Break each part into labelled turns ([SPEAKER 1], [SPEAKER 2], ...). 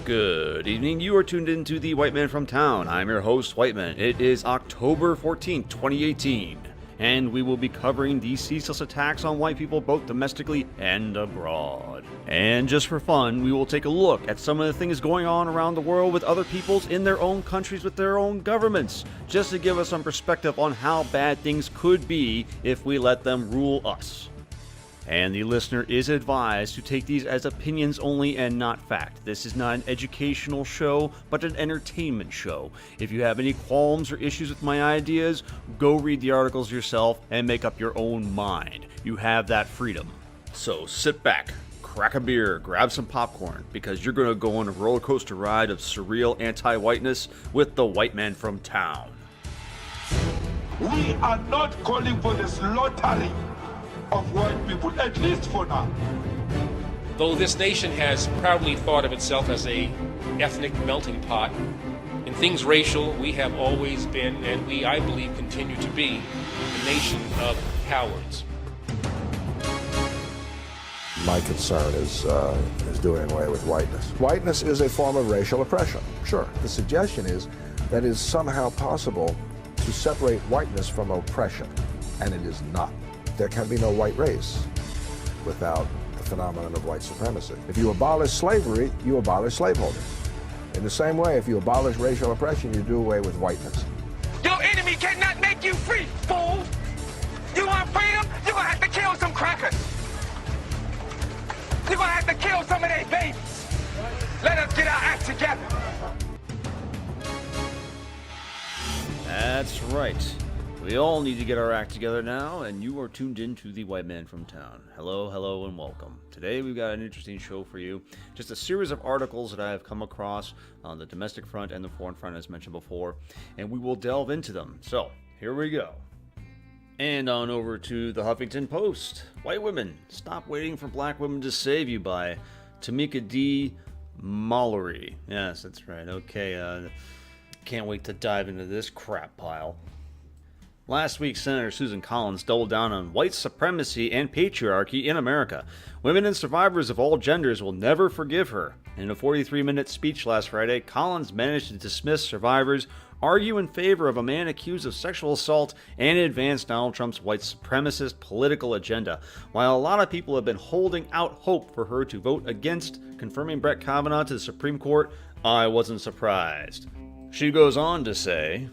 [SPEAKER 1] Good evening. You are tuned into The White Man from Town. I'm your host, White Man. It is October 14th, 2018, and we will be covering the ceaseless attacks on white people both domestically and abroad. And just for fun, we will take a look at some of the things going on around the world with other peoples in their own countries with their own governments, just to give us some perspective on how bad things could be if we let them rule us. And the listener is advised to take these as opinions only and not fact. This is not an educational show, but an entertainment show. If you have any qualms or issues with my ideas, go read the articles yourself and make up your own mind. You have that freedom. So sit back, crack a beer, grab some popcorn, because you're going to go on a roller coaster ride of surreal anti-whiteness with the White Man from Town.
[SPEAKER 2] We are not calling for the slaughtering of white people, at least for now.
[SPEAKER 3] Though this nation has proudly thought of itself as a ethnic melting pot, in things racial, we have always been, and we, I believe, continue to be, a nation of cowards.
[SPEAKER 4] My concern is doing away with whiteness. Whiteness is a form of racial oppression, sure. The suggestion is that it is somehow possible to separate whiteness from oppression, and it is not. There can be no white race without the phenomenon of white supremacy. If you abolish slavery, you abolish slaveholders. In the same way, if you abolish racial oppression, you do away with whiteness.
[SPEAKER 5] Your enemy cannot make you free, fool! You want freedom? You're gonna have to kill some crackers. You're gonna have to kill some of their babies. Let us get our act together.
[SPEAKER 1] That's right. We all need to get our act together now, and you are tuned in to The White Man from Town. Hello, and welcome. Today we've got an interesting show for you. Just a series of articles that I have come across on the domestic front and the foreign front, as mentioned before, and we will delve into them. So, here we go. And on over to the Huffington Post. White Women, Stop Waiting for Black Women to Save You by Tamika D. Mallory. Yes, that's right. Okay, can't wait to dive into this crap pile. Last week, Senator Susan Collins doubled down on white supremacy and patriarchy in America. Women and survivors of all genders will never forgive her. In a 43-minute speech last Friday, Collins managed to dismiss survivors, argue in favor of a man accused of sexual assault, and advance Donald Trump's white supremacist political agenda. While a lot of people have been holding out hope for her to vote against confirming Brett Kavanaugh to the Supreme Court, I wasn't surprised. She goes on to say,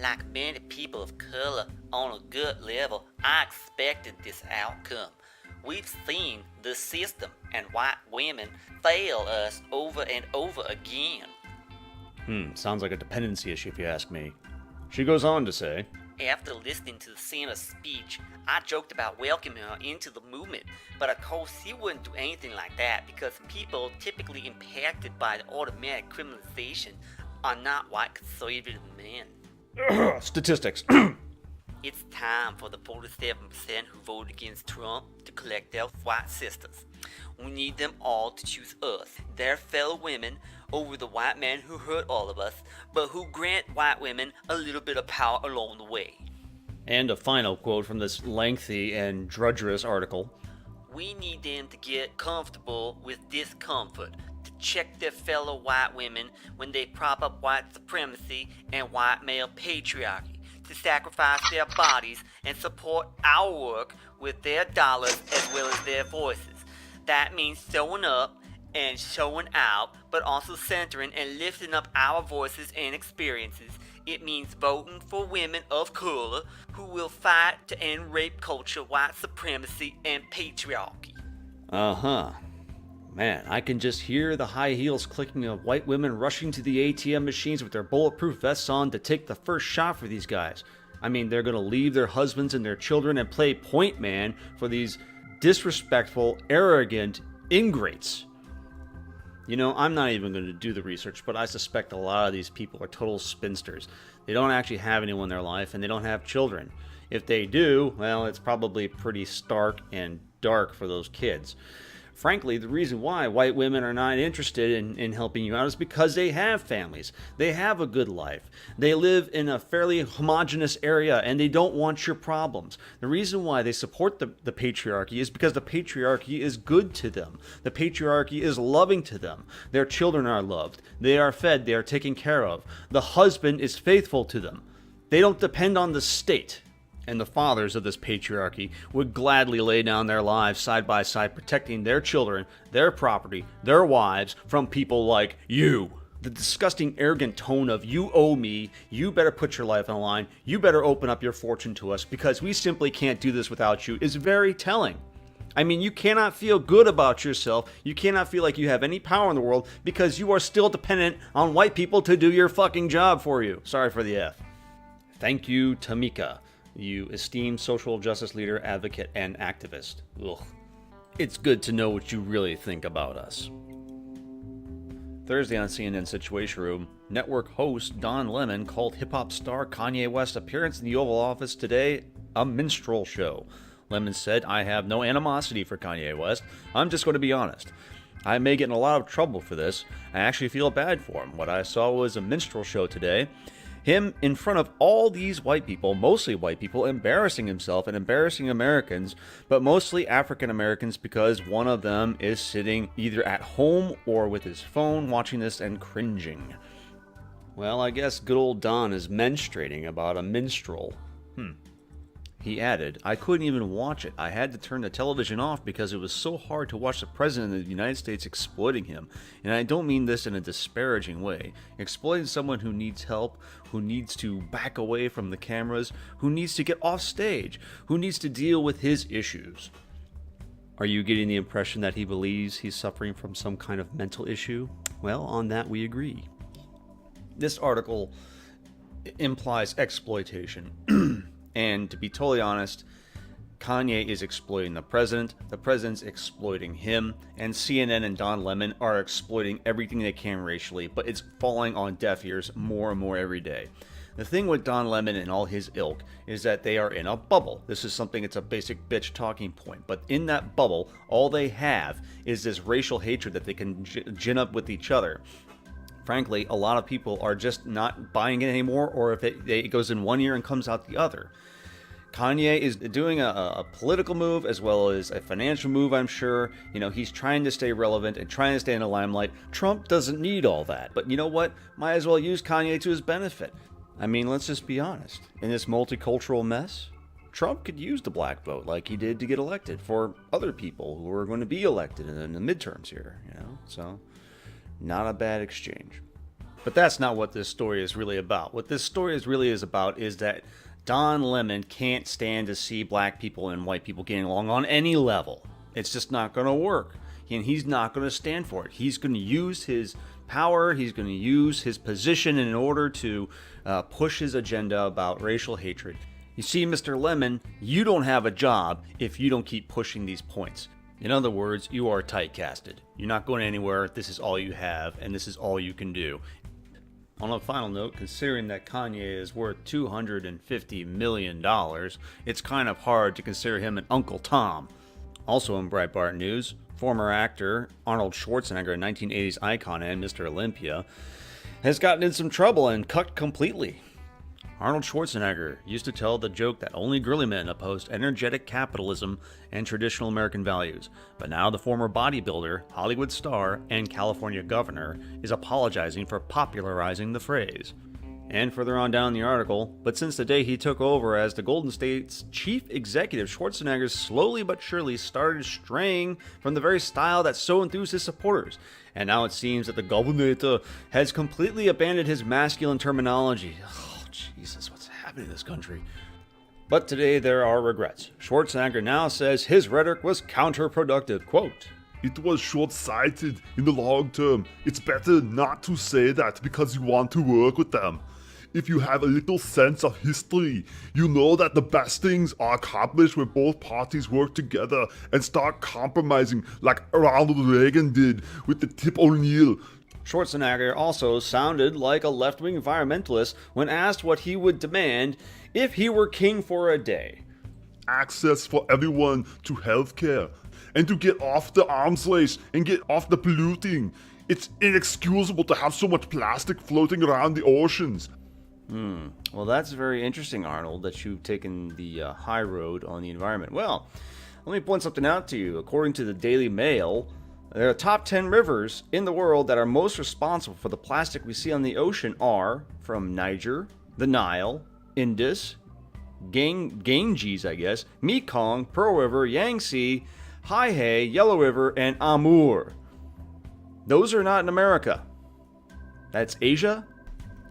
[SPEAKER 6] like many people of color on a good level, I expected this outcome. We've seen the system and white women fail us over and over again.
[SPEAKER 1] Sounds like a dependency issue if you ask me. She goes on to say,
[SPEAKER 6] after listening to the senator's speech, I joked about welcoming her into the movement, but of course she wouldn't do anything like that because people typically impacted by the automatic criminalization are not white conservative men.
[SPEAKER 1] Statistics.
[SPEAKER 6] It's time for the 47% who voted against Trump to collect their white sisters. We need them all to choose us, their fellow women, over the white man who hurt all of us, but who grant white women a little bit of power along the way.
[SPEAKER 1] And a final quote from this lengthy and drudgerous article.
[SPEAKER 6] We need them to get comfortable with discomfort, to check their fellow white women when they prop up white supremacy and white male patriarchy, to sacrifice their bodies and support our work with their dollars as well as their voices. That means showing up and showing out, but also centering and lifting up our voices and experiences. It means voting for women of color who will fight to end rape culture, white supremacy, and patriarchy.
[SPEAKER 1] Man, I can just hear the high heels clicking of white women rushing to the ATM machines with their bulletproof vests on to take the first shot for these guys. I mean, they're going to leave their husbands and their children and play point man for these disrespectful, arrogant ingrates. You know, I'm not even going to do the research, but I suspect a lot of these people are total spinsters. They don't actually have anyone in their life, and they don't have children. If they do, well, it's probably pretty stark and dark for those kids. Frankly, the reason why white women are not interested in helping you out is because they have families. They have a good life. They live in a fairly homogenous area and they don't want your problems. The reason why they support the patriarchy is because the patriarchy is good to them. The patriarchy is loving to them. Their children are loved. They are fed. They are taken care of. The husband is faithful to them. They don't depend on the state. And the fathers of this patriarchy would gladly lay down their lives side by side, protecting their children, their property, their wives from people like you. The disgusting, arrogant tone of "you owe me, you better put your life on the line, you better open up your fortune to us because we simply can't do this without you" is very telling. I mean, you cannot feel good about yourself. You cannot feel like you have any power in the world because you are still dependent on white people to do your fucking job for you. Sorry for the F. Thank you, Tamika, you esteemed social justice leader, advocate, and activist. Ugh. It's good to know what you really think about us. Thursday on CNN Situation Room, network host Don Lemon called hip-hop star Kanye West's appearance in the Oval Office today a minstrel show. Lemon said, "I have no animosity for Kanye West. I'm just going to be honest. I may get in a lot of trouble for this. I actually feel bad for him. What I saw was a minstrel show today. Him in front of all these white people, mostly white people, embarrassing himself and embarrassing Americans, but mostly African Americans because one of them is sitting either at home or with his phone watching this and cringing." Well, I guess good old Don is menstruating about a minstrel. He added, "I couldn't even watch it. I had to turn the television off because it was so hard to watch the President of the United States exploiting him. And I don't mean this in a disparaging way. Exploiting someone who needs help, who needs to back away from the cameras, who needs to get off stage, who needs to deal with his issues." Are you getting the impression that he believes he's suffering from some kind of mental issue? Well, on that we agree. This article implies exploitation. And to be totally honest, Kanye is exploiting the president's exploiting him, and CNN and Don Lemon are exploiting everything they can racially, but it's falling on deaf ears more and more every day. The thing with Don Lemon and all his ilk is that they are in a bubble. This is something, it's a basic bitch talking point, but in that bubble, all they have is this racial hatred that they can gin up with each other. Frankly, a lot of people are just not buying it anymore, or if it goes in one ear and comes out the other. Kanye is doing a political move as well as a financial move, I'm sure. You know, he's trying to stay relevant and trying to stay in the limelight. Trump doesn't need all that. But you know what? Might as well use Kanye to his benefit. I mean, let's just be honest. In this multicultural mess, Trump could use the black vote like he did to get elected for other people who are going to be elected in the midterms here, you know? So, not a bad exchange. But that's not what this story is really about. What this story is about is that Don Lemon can't stand to see black people and white people getting along on any level. It's just not going to work. And he's not going to stand for it. He's going to use his power, he's going to use his position in order to push his agenda about racial hatred. You see, Mr. Lemon, you don't have a job if you don't keep pushing these points. In other words, you are typecasted. You're not going anywhere. This is all you have, and this is all you can do. On a final note, considering that Kanye is worth $250 million, it's kind of hard to consider him an Uncle Tom. Also in Breitbart news, former actor Arnold Schwarzenegger, 1980s icon and Mr. Olympia, has gotten in some trouble and cut completely. Arnold Schwarzenegger used to tell the joke that only girly men opposed energetic capitalism and traditional American values, but now the former bodybuilder, Hollywood star, and California governor is apologizing for popularizing the phrase. And further on down the article, but since the day he took over as the Golden State's chief executive, Schwarzenegger slowly but surely started straying from the very style that so enthused his supporters. And now it seems that the governor has completely abandoned his masculine terminology. Jesus, what's happening in this country? But today there are regrets. Schwarzenegger now says his rhetoric was counterproductive. Quote,
[SPEAKER 7] "It was short-sighted in the long term. It's better not to say that because you want to work with them. If you have a little sense of history, you know that the best things are accomplished when both parties work together and start compromising like Ronald Reagan did with the Tip O'Neill."
[SPEAKER 1] Schwarzenegger also sounded like a left-wing environmentalist when asked what he would demand if he were king for a day.
[SPEAKER 7] "Access for everyone to healthcare. and to get off the arms race and get off the polluting. It's inexcusable to have so much plastic floating around the oceans.
[SPEAKER 1] Well, that's very interesting, Arnold, that you've taken the high road on the environment. Well, let me point something out to you. According to the Daily Mail, there are top 10 rivers in the world that are most responsible for the plastic we see on the ocean are from Niger, the Nile, Indus, Ganges, I guess, Mekong, Pearl River, Yangtze, Hai, Yellow River, and Amur. Those are not in America. That's Asia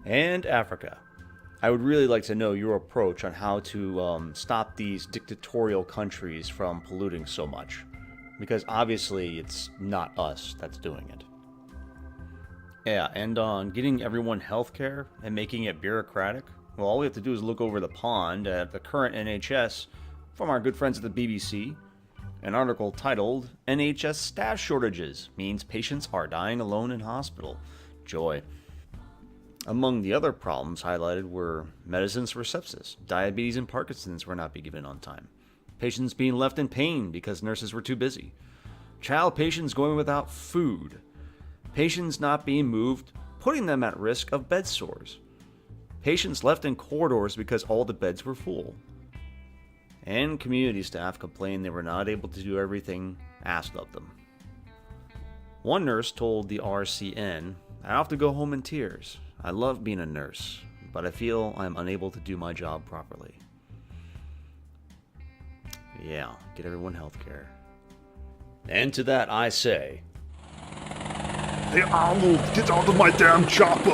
[SPEAKER 1] and Africa. I would really like to know your approach on how to stop these dictatorial countries from polluting so much. Because obviously it's not us that's doing it. Yeah, and on getting everyone healthcare and making it bureaucratic, well, all we have to do is look over the pond at the current NHS from our good friends at the BBC. An article titled, "NHS Staff Shortages Means Patients Are Dying Alone in Hospital." Joy. Among the other problems highlighted were medicines for sepsis, diabetes, and Parkinson's were not being given on time, patients being left in pain because nurses were too busy, child patients going without food, patients not being moved, putting them at risk of bed sores, patients left in corridors because all the beds were full, and community staff complained they were not able to do everything asked of them. One nurse told the RCN, "I have to go home in tears. I love being a nurse, but I feel I'm unable to do my job properly." Yeah, get everyone healthcare. And to that I say,
[SPEAKER 7] Hey Arnold, get out of my damn chopper!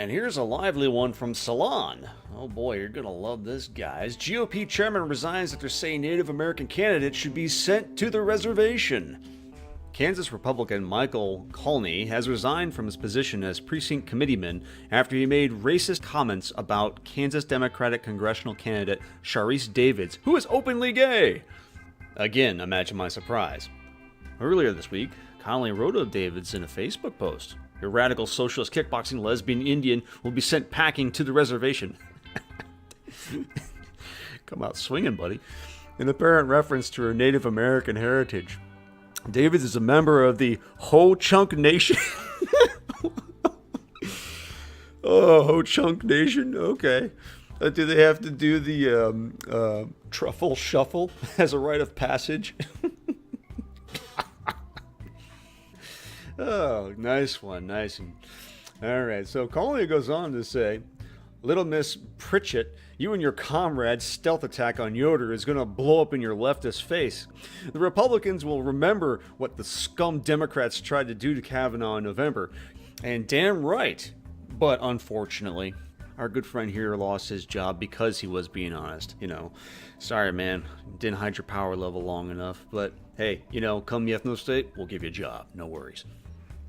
[SPEAKER 1] and here's a lively one from Salon. Oh boy, you're gonna love this, guys. GOP chairman resigns after saying Native American candidates should be sent to the reservation. Kansas Republican Michael Colney has resigned from his position as precinct committeeman after he made racist comments about Kansas Democratic congressional candidate Sharice Davids, who is openly gay. Again, imagine my surprise. Earlier this week, Connolly wrote of Davids in a Facebook post. "Your radical socialist kickboxing lesbian Indian will be sent packing to the reservation." Come out swinging, buddy. In apparent reference to her Native American heritage. Davids is a member of the Ho Chunk Nation. Oh, Ho Chunk Nation? Okay. Do they have to do the truffle shuffle as a rite of passage? Oh, nice one. Nice one. All right. So Collier goes on to say, "Little Miss Pritchett, you and your comrade's stealth attack on Yoder is going to blow up in your leftist face. The Republicans will remember what the scum Democrats tried to do to Kavanaugh in November. And damn right. But unfortunately, our good friend here lost his job because he was being honest. You know, sorry, man. Didn't hide your power level long enough. But hey, you know, come the ethno state, we'll give you a job. No worries."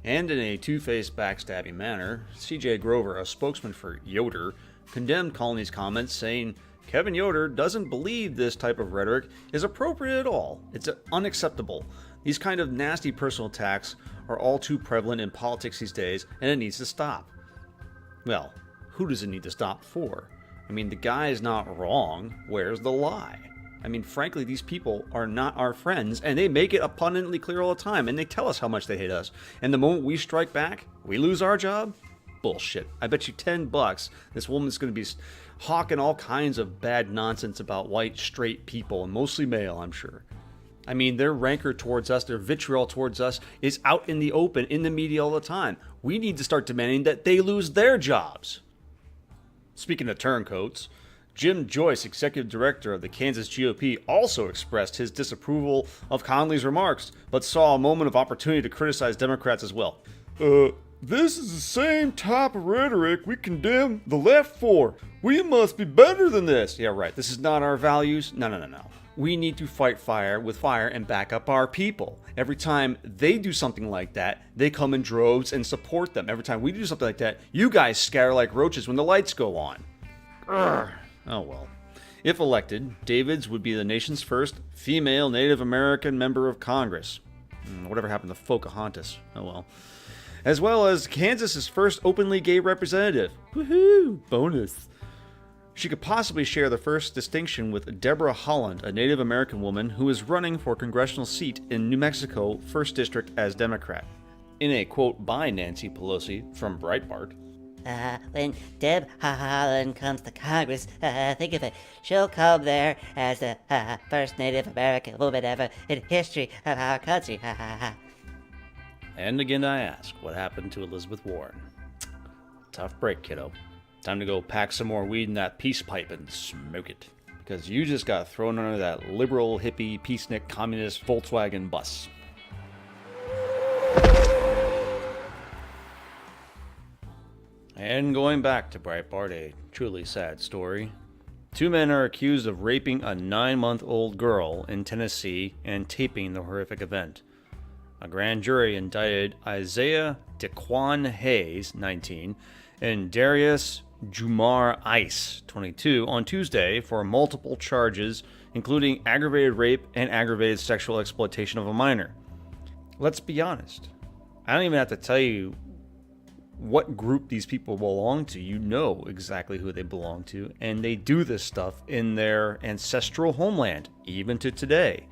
[SPEAKER 1] And in a two-faced backstabbing manner, C.J. Grover, a spokesman for Yoder, condemned Colony's comments, saying Kevin Yoder doesn't believe this type of rhetoric is appropriate at all. It's unacceptable. These kind of nasty personal attacks are all too prevalent in politics these days, and it needs to stop. Well, who does it need to stop for? I mean, the guy is not wrong. Where's the lie? I mean, frankly, these people are not our friends, and they make it abundantly clear all the time, and they tell us how much they hate us. And the moment we strike back, we lose our job? Bullshit. I bet you $10 this woman's going to be hawking all kinds of bad nonsense about white, straight people, and mostly male, I'm sure. I mean, their rancor towards us, their vitriol towards us is out in the open, in the media all the time. We need to start demanding that they lose their jobs. Speaking of turncoats, Jim Joyce, executive director of the Kansas GOP, also expressed his disapproval of Conley's remarks, but saw a moment of opportunity to criticize Democrats as well. This is the same type of rhetoric we condemn the left for. We must be better than this. Yeah, right. This is not our values. No. We need to fight fire with fire and back up our people. Every time they do something like that, they come in droves and support them. Every time we do something like that, you guys scatter like roaches when the lights go on. Urgh. Oh well. If elected, Davids would be the nation's first female Native American member of Congress. Whatever happened to Pocahontas? Oh well. As Kansas's first openly gay representative. Woohoo! Bonus. She could possibly share the first distinction with Deborah Holland, a Native American woman who is running for a congressional seat in New Mexico 1st District as Democrat. In a quote by Nancy Pelosi from Breitbart,
[SPEAKER 8] when Deb Holland comes to Congress, think of it. She'll come there as the first Native American woman ever in history of our country.
[SPEAKER 1] And again I ask, what happened to Elizabeth Warren? Tough break, kiddo. Time to go pack some more weed in that peace pipe and smoke it. Because you just got thrown under that liberal, hippie, peacenik, communist Volkswagen bus. And going back to Breitbart, a truly sad story. 2 men are accused of raping a 9-month-old girl in Tennessee and taping the horrific event. A grand jury indicted Isaiah Dequan Hayes, 19, and Darius Jumar Ice, 22, on Tuesday for multiple charges, including aggravated rape and aggravated sexual exploitation of a minor. Let's be honest. I don't even have to tell you what group these people belong to. You know exactly who they belong to, and they do this stuff in their ancestral homeland, even to today.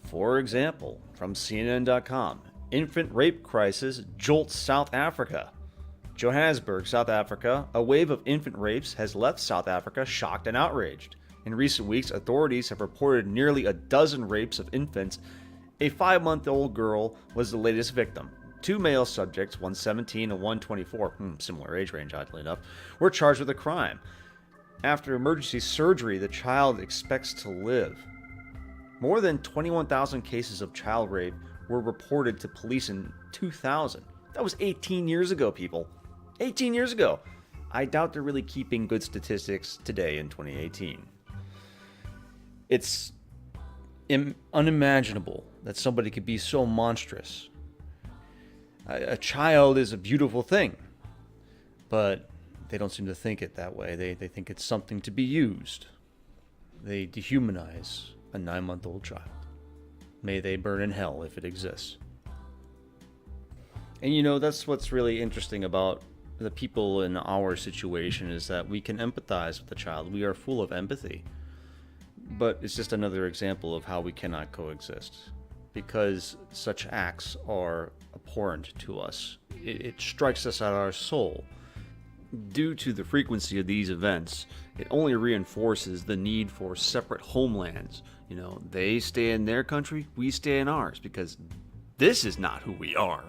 [SPEAKER 1] For example, from CNN.com, infant rape crisis jolts South Africa. Johannesburg, South Africa, a wave of infant rapes has left South Africa shocked and outraged. In recent weeks, authorities have reported nearly a dozen rapes of infants. A 5-month-old girl was the latest victim. 2 male subjects, one 17 and one 24, similar age range oddly enough, were charged with a crime. After emergency surgery, the child expects to live. More than 21,000 cases of child rape were reported to police in 2000. That was 18 years ago, people. 18 years ago. I doubt they're really keeping good statistics today in 2018. It's unimaginable that somebody could be so monstrous. A child is a beautiful thing, but they don't seem to think it that way. They think it's something to be used. They dehumanize a 9-month-old child. May they burn in hell if it exists. And you know, that's what's really interesting about the people in our situation, is that we can empathize with the child. We are full of empathy. But it's just another example of how we cannot coexist, because such acts are abhorrent to us. It strikes us at our soul. Due to the frequency of these events, it only reinforces the need for separate homelands. You know, they stay in their country, we stay in ours, because this is not who we are.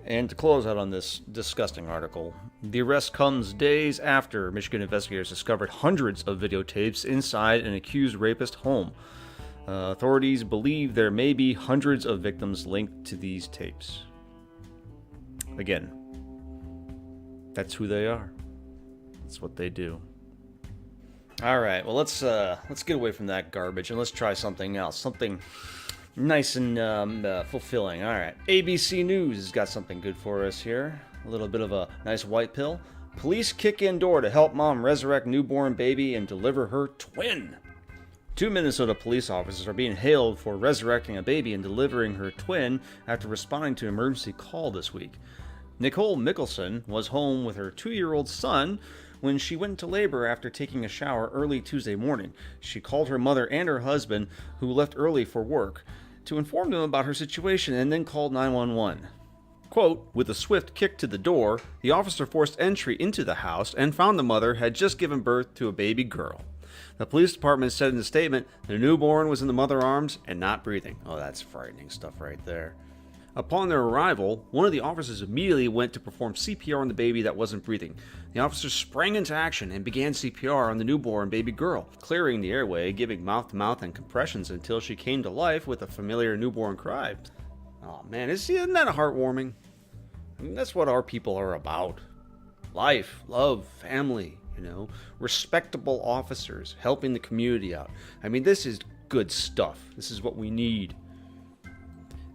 [SPEAKER 1] And to close out on this disgusting article, the arrest comes days after Michigan investigators discovered hundreds of videotapes inside an accused rapist home. Authorities believe there may be hundreds of victims linked to these tapes. Again, that's who they are. That's what they do. All right, well, let's get away from that garbage and let's try something else, something nice and fulfilling. All right, ABC News has got something good for us here. A little bit of a nice white pill. Police kick in door to help mom resurrect newborn baby and deliver her twin. 2 Minnesota police officers are being hailed for resurrecting a baby and delivering her twin after responding to an emergency call this week. Nicole Mickelson was home with her 2-year-old son when she went into labor after taking a shower early Tuesday morning. She called her mother and her husband, who left early for work, to inform them about her situation and then called 911. Quote, with a swift kick to the door, the officer forced entry into the house and found the mother had just given birth to a baby girl. The police department said in a statement the newborn was in the mother's arms and not breathing. Oh, that's frightening stuff right there. Upon their arrival, one of the officers immediately went to perform CPR on the baby that wasn't breathing. The officers sprang into action and began CPR on the newborn baby girl, clearing the airway, giving mouth-to-mouth and compressions until she came to life with a familiar newborn cry. Oh man, isn't that heartwarming? I mean, that's what our people are about. Life, love, family, you know, respectable officers helping the community out. I mean, this is good stuff. This is what we need.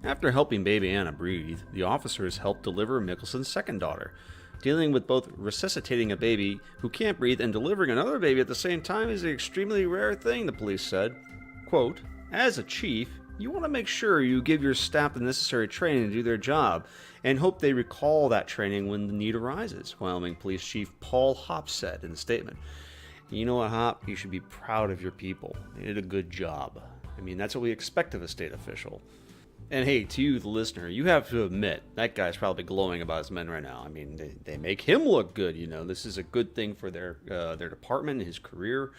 [SPEAKER 1] After helping baby Anna breathe, the officers helped deliver Mickelson's second daughter. Dealing with both resuscitating a baby who can't breathe and delivering another baby at the same time is an extremely rare thing, the police said. Quote, as a chief, you want to make sure you give your staff the necessary training to do their job, and hope they recall that training when the need arises, Wyoming Police Chief Paul Hopp said in a statement. You know what, Hopp? You should be proud of your people. They did a good job. I mean, that's what we expect of a state official. And hey, to you, the listener, you have to admit, that guy's probably glowing about his men right now. I mean, they make him look good, you know. This is a good thing for their department, his career.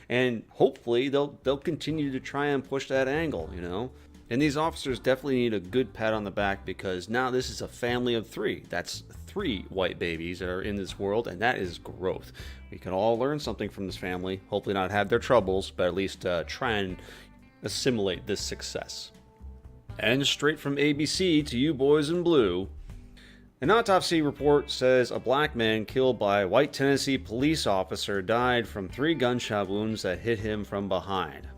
[SPEAKER 1] And hopefully they'll continue to try and push that angle, you know. And these officers definitely need a good pat on the back, because now this is a family of 3. That's 3 white babies that are in this world, and that is growth. We can all learn something from this family, hopefully not have their troubles, but at least try and assimilate this success. And straight from ABC to you boys in blue, an autopsy report says a black man killed by a white Tennessee police officer died from 3 gunshot wounds that hit him from behind.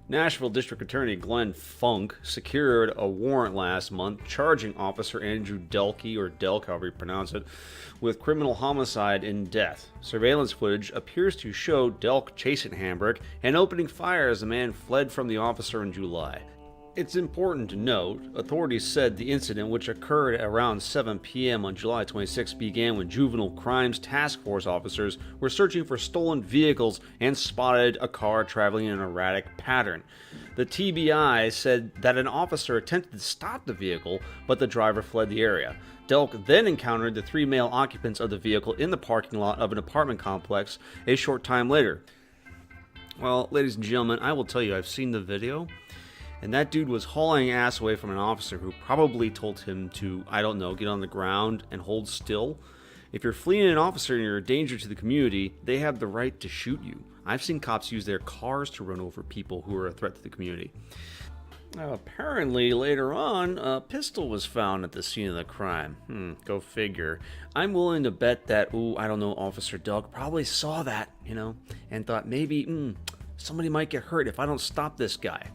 [SPEAKER 1] Nashville District Attorney Glenn Funk secured a warrant last month charging Officer Andrew Delkey, or Delk, however you pronounce it, with criminal homicide and death. Surveillance footage appears to show Delk chasing Hambrick and opening fire as the man fled from the officer in July. It's important to note, authorities said the incident, which occurred around 7 p.m. on July 26, began when Juvenile Crimes Task Force officers were searching for stolen vehicles and spotted a car traveling in an erratic pattern. The TBI said that an officer attempted to stop the vehicle, but the driver fled the area. Delk then encountered the 3 male occupants of the vehicle in the parking lot of an apartment complex a short time later. Well, ladies and gentlemen, I will tell you, I've seen the video. And that dude was hauling ass away from an officer who probably told him to, I don't know, get on the ground and hold still. If you're fleeing an officer and you're a danger to the community, they have the right to shoot you. I've seen cops use their cars to run over people who are a threat to the community. Now, apparently, later on, a pistol was found at the scene of the crime. Go figure. I'm willing to bet that, I don't know, Officer Doug probably saw that, you know, and thought maybe, somebody might get hurt if I don't stop this guy.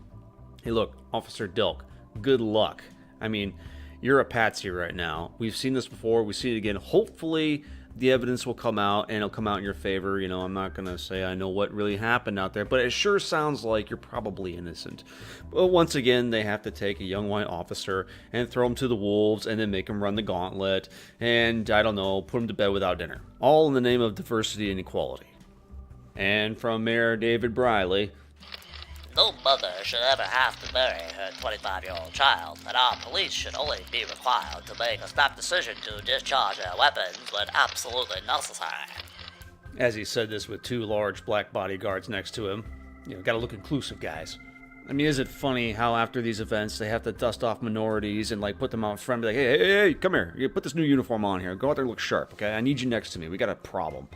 [SPEAKER 1] Hey, look, Officer Delk, good luck. I mean, you're a patsy right now. We've seen this before. We see it again. Hopefully, the evidence will come out, and it'll come out in your favor. You know, I'm not going to say I know what really happened out there, but it sure sounds like you're probably innocent. But once again, they have to take a young white officer and throw him to the wolves and then make him run the gauntlet and, I don't know, put him to bed without dinner. All in the name of diversity and equality. And from Mayor David Briley,
[SPEAKER 9] no mother should ever have to marry her 25-year-old child, and our police should only be required to make a snap decision to discharge their weapons when absolutely necessary.
[SPEAKER 1] As he said this with 2 large black bodyguards next to him. You know, gotta look inclusive, guys. I mean, is it funny how after these events they have to dust off minorities and like put them out front and be like, hey, come here, you put this new uniform on here, go out there and look sharp, okay? I need you next to me, we got a problem.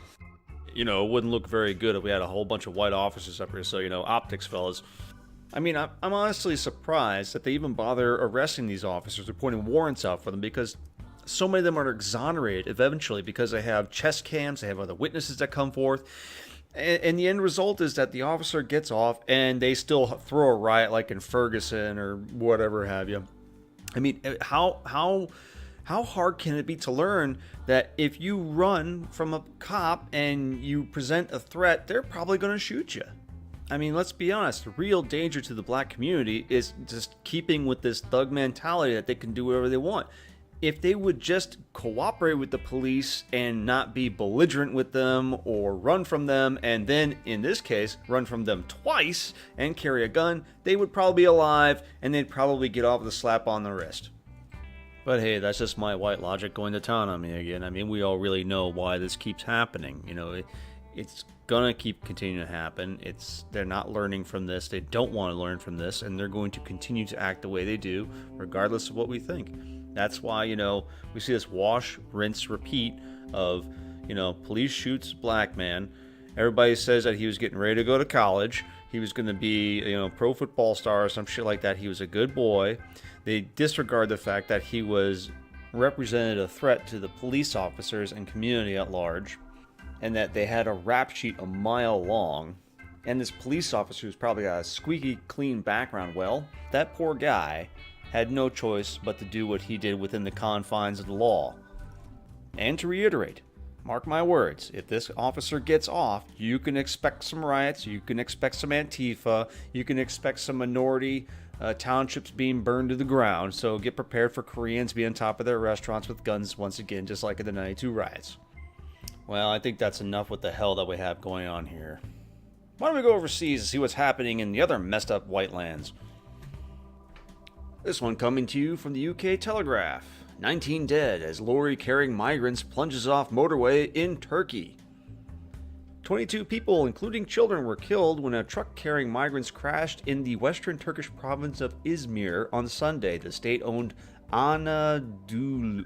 [SPEAKER 1] You know, it wouldn't look very good if we had a whole bunch of white officers up here, so, you know, optics, fellas. I mean, I'm honestly surprised that they even bother arresting these officers or putting warrants out for them, because so many of them are exonerated eventually because they have chest cams, they have other witnesses that come forth, and the end result is that the officer gets off and they still throw a riot like in Ferguson or whatever have you. I mean, how hard can it be to learn that if you run from a cop and you present a threat, they're probably going to shoot you? I mean, let's be honest, the real danger to the black community is just keeping with this thug mentality that they can do whatever they want. If they would just cooperate with the police and not be belligerent with them or run from them, and then, in this case, run from them twice and carry a gun, they would probably be alive and they'd probably get off with a slap on the wrist. But hey, that's just my white logic going to town on me again. I mean, we all really know why this keeps happening. You know, it's gonna keep continuing to happen. They're not learning from this. They don't want to learn from this, and they're going to continue to act the way they do, regardless of what we think. That's why, you know, we see this wash, rinse, repeat of, you know, police shoots black man. Everybody says that he was getting ready to go to college. He was going to be, you know, pro football star or some shit like that. He was a good boy. They disregard the fact that he represented a threat to the police officers and community at large, and that they had a rap sheet a mile long. And this police officer who's probably got a squeaky clean background, well, that poor guy had no choice but to do what he did within the confines of the law. And to reiterate, Mark my words, if this officer gets off, you can expect some riots, you can expect some Antifa, you can expect some minority townships being burned to the ground. So get prepared for Koreans being on top of their restaurants with guns once again, just like in the 92 riots. Well, I think that's enough with the hell that we have going on here. Why don't we go overseas and see what's happening in the other messed up white lands? This one coming to you from the UK Telegraph. 19 dead as lorry carrying migrants plunges off motorway in Turkey. 22 people, including children, were killed when a truck carrying migrants crashed in the western Turkish province of Izmir on Sunday, the state-owned Anadolu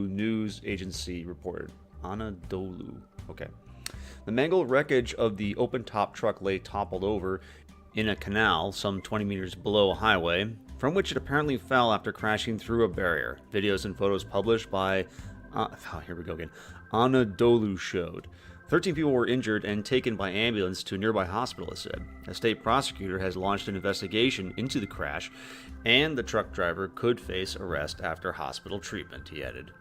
[SPEAKER 1] news agency reported. Anadolu. Okay. The mangled wreckage of the open-top truck lay toppled over in a canal some 20 meters below a highway, from which it apparently fell after crashing through a barrier. Videos and photos published by Anadolu showed. 13 people were injured and taken by ambulance to a nearby hospital, it said. A state prosecutor has launched an investigation into the crash, and the truck driver could face arrest after hospital treatment, he added.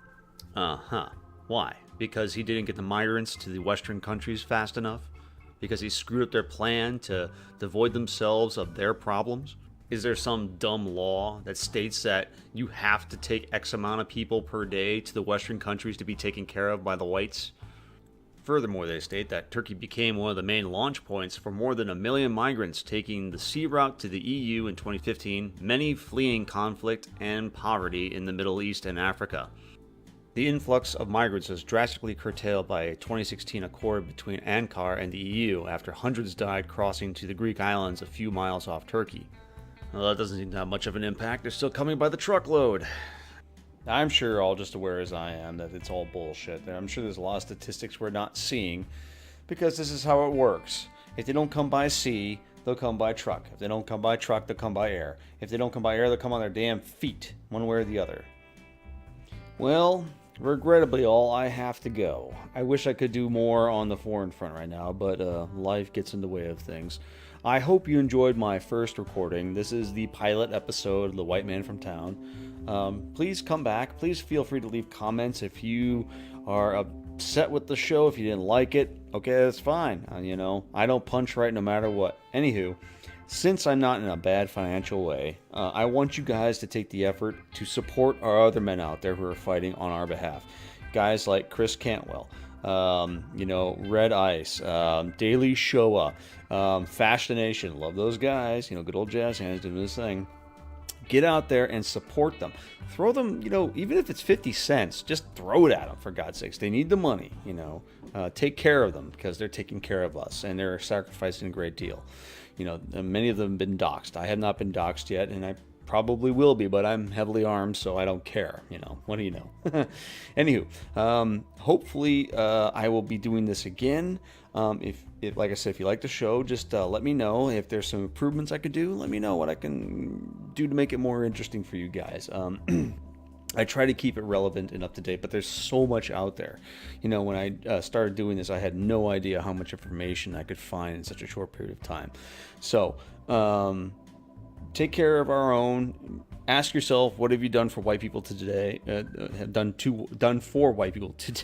[SPEAKER 1] Why? Because he didn't get the migrants to the Western countries fast enough? Because he screwed up their plan to devoid themselves of their problems? Is there some dumb law that states that you have to take X amount of people per day to the Western countries to be taken care of by the whites? Furthermore, they state that Turkey became one of the main launch points for more than 1 million migrants taking the sea route to the EU in 2015, many fleeing conflict and poverty in the Middle East and Africa. The influx of migrants was drastically curtailed by a 2016 accord between Ankara and the EU after hundreds died crossing to the Greek islands a few miles off Turkey. Well, that doesn't seem to have much of an impact. They're still coming by the truckload. I'm sure, all just aware as I am, that it's all bullshit. I'm sure there's a lot of statistics we're not seeing, because this is how it works. If they don't come by sea, they'll come by truck. If they don't come by truck, they'll come by air. If they don't come by air, they'll come on their damn feet, one way or the other. Well, regrettably, all I have to go. I wish I could do more on the foreign front right now, but life gets in the way of things. I hope you enjoyed my first recording. This is the pilot episode of The White Man from Town. Please come back. Please feel free to leave comments if you are upset with the show, if you didn't like it. Okay, that's fine. I don't punch right no matter what. Anywho, since I'm not in a bad financial way, I want you guys to take the effort to support our other men out there who are fighting on our behalf. Guys like Chris Cantwell, Red Ice, Daily Showa, Fashion Nation, love those guys, good old Jazz Hands doing this thing. Get out there and support them. Throw them, even if it's 50 cents, just throw it at them, for God's sakes. They need the money, take care of them because they're taking care of us and they're sacrificing a great deal. Many of them have been doxxed. I have not been doxxed yet, and I probably will be, but I'm heavily armed, so I don't care. What do you know? Anywho, hopefully I will be doing this again. If like I said, if you like the show, just let me know. If there's some improvements I could do, let me know what I can do to make it more interesting for you guys. I try to keep it relevant and up to date, but there's so much out there. When I started doing this, I had no idea how much information I could find in such a short period of time. So, take care of our own. Ask yourself, what have you done for white people today? Done for white people today.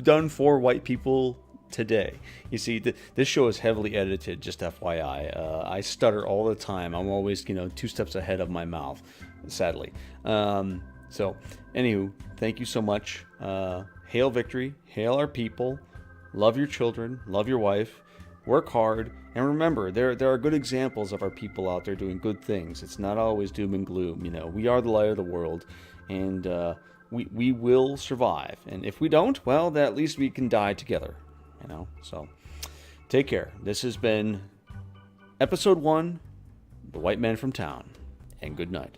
[SPEAKER 1] Done for white people today. You see, this show is heavily edited, just FYI. I stutter all the time. I'm always, 2 steps ahead of my mouth, sadly. So, anywho, thank you so much. Hail victory. Hail our people. Love your children. Love your wife. Work hard. And remember, there are good examples of our people out there doing good things. It's not always doom and gloom. We are the light of the world. And we will survive. And if we don't, well, then at least we can die together. So take care. This has been episode 1, The White Man from Town, and good night.